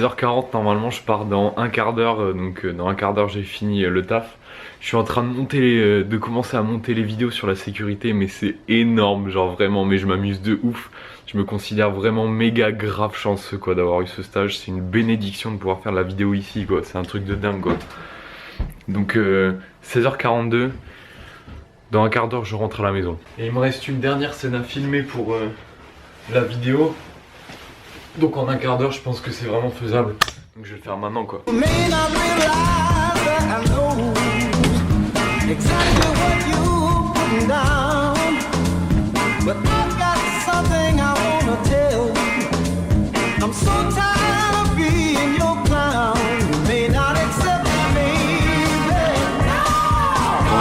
16h40, normalement je pars dans un quart d'heure, donc dans un quart d'heure j'ai fini le taf. Je suis en train de monter, de commencer à monter les vidéos sur la sécurité, mais c'est énorme, genre vraiment, mais je m'amuse de ouf. Je me considère vraiment méga grave chanceux quoi d'avoir eu ce stage, c'est une bénédiction de pouvoir faire de la vidéo ici quoi, c'est un truc de dingue quoi. Donc 16h42, dans un quart d'heure je rentre à la maison. Et il me reste une dernière scène à filmer pour la vidéo. Donc en un quart d'heure je pense que c'est vraiment faisable. Donc je vais le faire maintenant quoi. Bon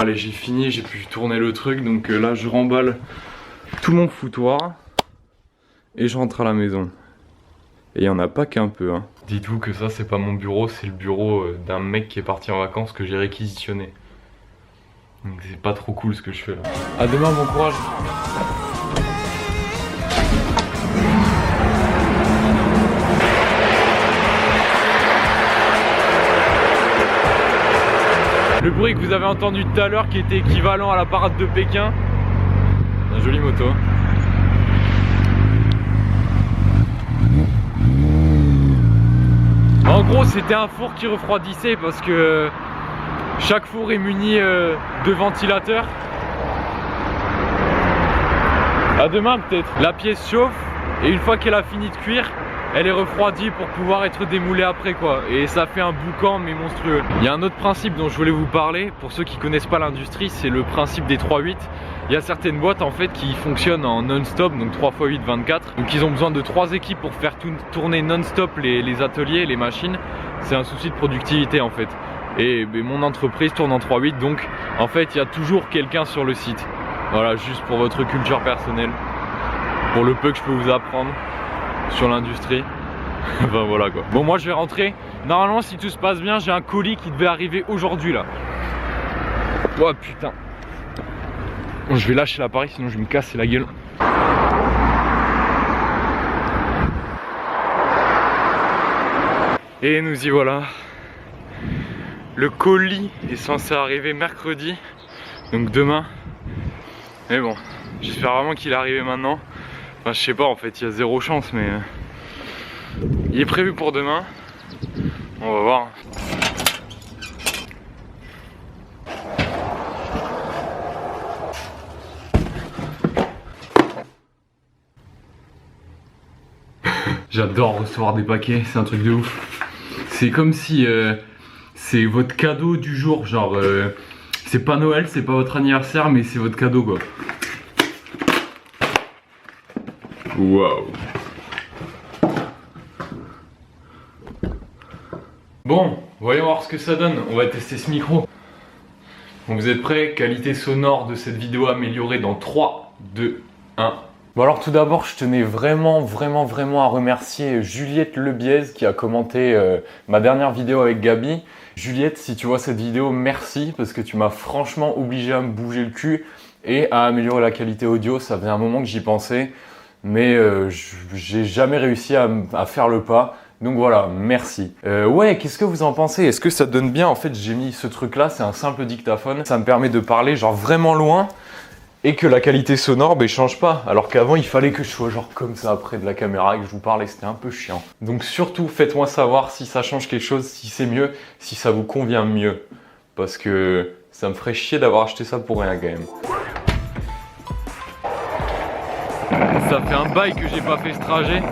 allez, j'ai fini, j'ai pu tourner le truc. Donc là je remballe tout mon foutoir et je rentre à la maison. Et il n'y en a pas qu'un peu hein. Dites-vous que ça c'est pas mon bureau, c'est le bureau d'un mec qui est parti en vacances que j'ai réquisitionné. Donc c'est pas trop cool ce que je fais là. A demain, bon courage. Le bruit que vous avez entendu tout à l'heure qui était équivalent à la parade de Pékin. Un joli moto. En gros c'était un four qui refroidissait parce que chaque four est muni de ventilateurs. À demain peut-être. La pièce chauffe et une fois qu'elle a fini de cuire, elle est refroidie pour pouvoir être démoulée après quoi. Et ça fait un boucan mais monstrueux. Il y a un autre principe dont je voulais vous parler. Pour ceux qui connaissent pas l'industrie, c'est le principe des 3-8. Il y a certaines boîtes en fait qui fonctionnent en non-stop, donc 3 x 8, 24. Donc ils ont besoin de 3 équipes pour faire tourner non-stop les ateliers, les machines. C'est un souci de productivité en fait. Et mon entreprise tourne en 3-8, donc en fait il y a toujours quelqu'un sur le site. Voilà, juste pour votre culture personnelle, pour le peu que je peux vous apprendre sur l'industrie. Enfin voilà quoi. Bon moi je vais rentrer. Normalement si tout se passe bien, j'ai un colis qui devait arriver aujourd'hui là. Oh putain. Bon, je vais lâcher l'appareil sinon je vais me casser la gueule. Et nous y voilà. Le colis est censé arriver mercredi, donc demain. Mais bon, j'espère vraiment qu'il est arrivé maintenant. Enfin, je sais pas, en fait, il y a zéro chance, mais il est prévu pour demain. On va voir. J'adore recevoir des paquets, c'est un truc de ouf. C'est comme si c'est votre cadeau du jour, genre c'est pas Noël, c'est pas votre anniversaire, mais c'est votre cadeau quoi. Waouh. Bon, voyons voir ce que ça donne, on va tester ce micro. Bon, vous êtes prêts? Qualité sonore de cette vidéo améliorée dans 3, 2, 1. Bon alors tout d'abord je tenais vraiment à remercier Juliette Lebiez qui a commenté ma dernière vidéo avec Gabi. Juliette, si tu vois cette vidéo, merci parce que tu m'as franchement obligé à me bouger le cul et à améliorer la qualité audio. Ça faisait un moment que j'y pensais mais j'ai jamais réussi à faire le pas. Donc voilà, merci. Ouais, qu'est-ce que vous en pensez? Est-ce que ça donne bien? En fait j'ai mis ce truc là, c'est un simple dictaphone. Ça me permet de parler genre vraiment loin. Et que la qualité sonore change pas, alors qu'avant il fallait que je sois genre comme ça près de la caméra et que je vous parle et c'était un peu chiant. Donc surtout faites-moi savoir si ça change quelque chose, si c'est mieux, si ça vous convient mieux. Parce que ça me ferait chier d'avoir acheté ça pour rien quand même. Ça fait un bail que j'ai pas fait ce trajet.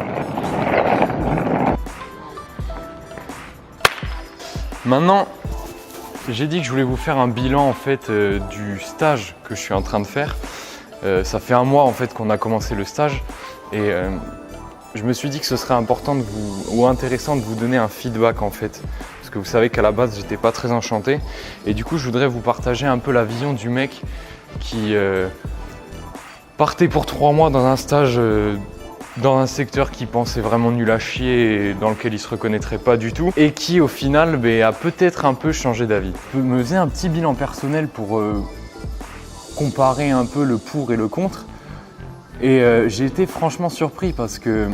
Maintenant, j'ai dit que je voulais vous faire un bilan en fait du stage que je suis en train de faire. Ça fait un mois en fait qu'on a commencé le stage et je me suis dit que ce serait important ou intéressant de vous donner un feedback en fait. Parce que vous savez qu'à la base j'étais pas très enchanté et du coup je voudrais vous partager un peu la vision du mec qui partait pour 3 mois dans un stage dans un secteur qui pensait vraiment nul à chier et dans lequel il se reconnaîtrait pas du tout et qui au final a peut-être un peu changé d'avis. Je me faisais un petit bilan personnel pour comparer un peu le pour et le contre et j'ai été franchement surpris parce que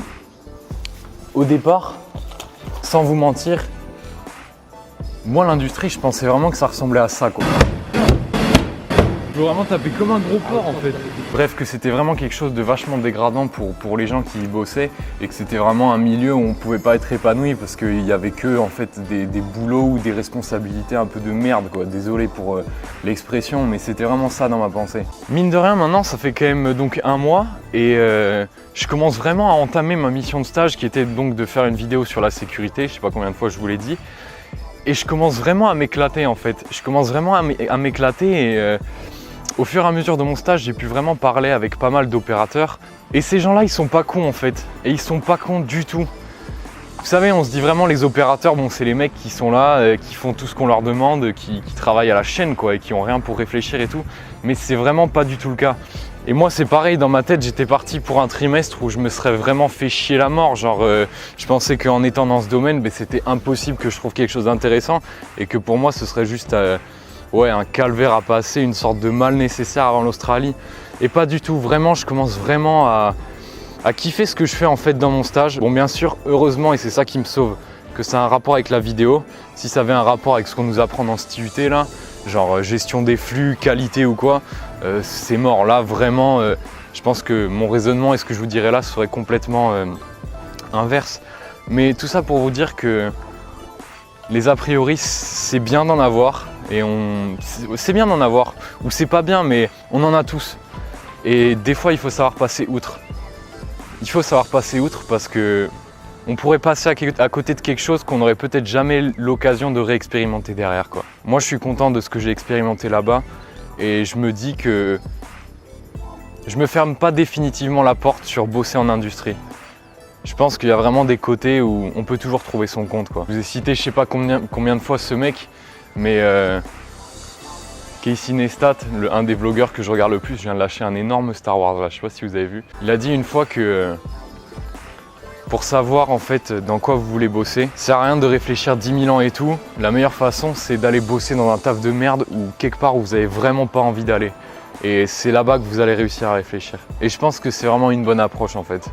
au départ sans vous mentir, moi l'industrie, je pensais vraiment que ça ressemblait à ça, quoi. Je veux vraiment taper comme un gros porc en fait. Bref, que c'était vraiment quelque chose de vachement dégradant pour les gens qui y bossaient et que c'était vraiment un milieu où on pouvait pas être épanoui parce qu'il y avait que en fait des boulots ou des responsabilités un peu de merde, quoi. Désolé pour l'expression, mais c'était vraiment ça dans ma pensée. Mine de rien, maintenant ça fait quand même donc 1 mois et je commence vraiment à entamer ma mission de stage qui était donc de faire une vidéo sur la sécurité, je sais pas combien de fois je vous l'ai dit. Et je commence vraiment à m'éclater en fait. Je commence vraiment à m'éclater et au fur et à mesure de mon stage, j'ai pu vraiment parler avec pas mal d'opérateurs. Et ces gens-là, ils sont pas cons en fait. Et ils sont pas cons du tout. Vous savez, on se dit vraiment les opérateurs, bon c'est les mecs qui sont là, qui font tout ce qu'on leur demande, qui travaillent à la chaîne quoi, et qui ont rien pour réfléchir et tout. Mais c'est vraiment pas du tout le cas. Et moi c'est pareil, dans ma tête j'étais parti pour un trimestre où je me serais vraiment fait chier la mort. Genre je pensais qu'en étant dans ce domaine, c'était impossible que je trouve quelque chose d'intéressant. Et que pour moi ce serait juste ouais, un calvaire à passer, une sorte de mal nécessaire avant l'Australie. Et pas du tout, vraiment je commence vraiment à kiffer ce que je fais en fait dans mon stage. Bon bien sûr, heureusement, et c'est ça qui me sauve, que ça a un rapport avec la vidéo. Si ça avait un rapport avec ce qu'on nous apprend dans cet IUT là, genre gestion des flux, qualité ou quoi, c'est mort. Là vraiment, je pense que mon raisonnement et ce que je vous dirais là serait complètement inverse. Mais tout ça pour vous dire que les a priori c'est bien d'en avoir. Et c'est bien d'en avoir, ou c'est pas bien, mais on en a tous. Et des fois, il faut savoir passer outre. Il faut savoir passer outre parce que on pourrait passer à côté de quelque chose qu'on n'aurait peut-être jamais l'occasion de réexpérimenter derrière, quoi. Moi, je suis content de ce que j'ai expérimenté là-bas et je me dis que je me ferme pas définitivement la porte sur bosser en industrie. Je pense qu'il y a vraiment des côtés où on peut toujours trouver son compte, quoi. Je vous ai cité je sais pas combien de fois ce mec, mais Casey Neistat, un des vlogueurs que je regarde le plus, je viens de lâcher un énorme Star Wars là, je sais pas si vous avez vu. Il a dit une fois que pour savoir en fait dans quoi vous voulez bosser, ça sert à rien de réfléchir 10 000 ans et tout. La meilleure façon c'est d'aller bosser dans un taf de merde ou quelque part où vous avez vraiment pas envie d'aller. Et c'est là-bas que vous allez réussir à réfléchir. Et je pense que c'est vraiment une bonne approche en fait.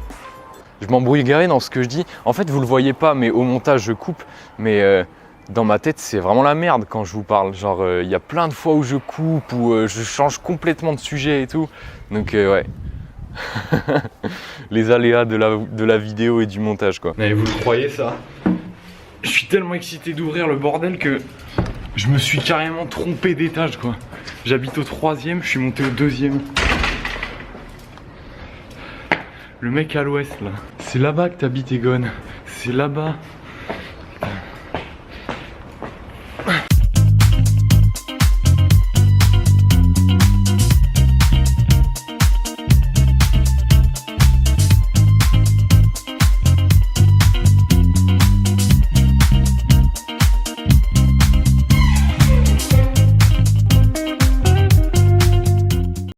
Je m'embrouille garé dans ce que je dis. En fait vous le voyez pas, mais au montage je coupe, mais dans ma tête, c'est vraiment la merde quand je vous parle. Genre, il y a plein de fois où je coupe, où je change complètement de sujet et tout. Donc, ouais. Les aléas de la vidéo et du montage, quoi. Mais vous le croyez, ça? Je suis tellement excité d'ouvrir le bordel que je me suis carrément trompé d'étage, quoi. J'habite au 3e, je suis monté au 2e. Le mec à l'ouest, là. C'est là-bas que t'habites, Egon. C'est là-bas.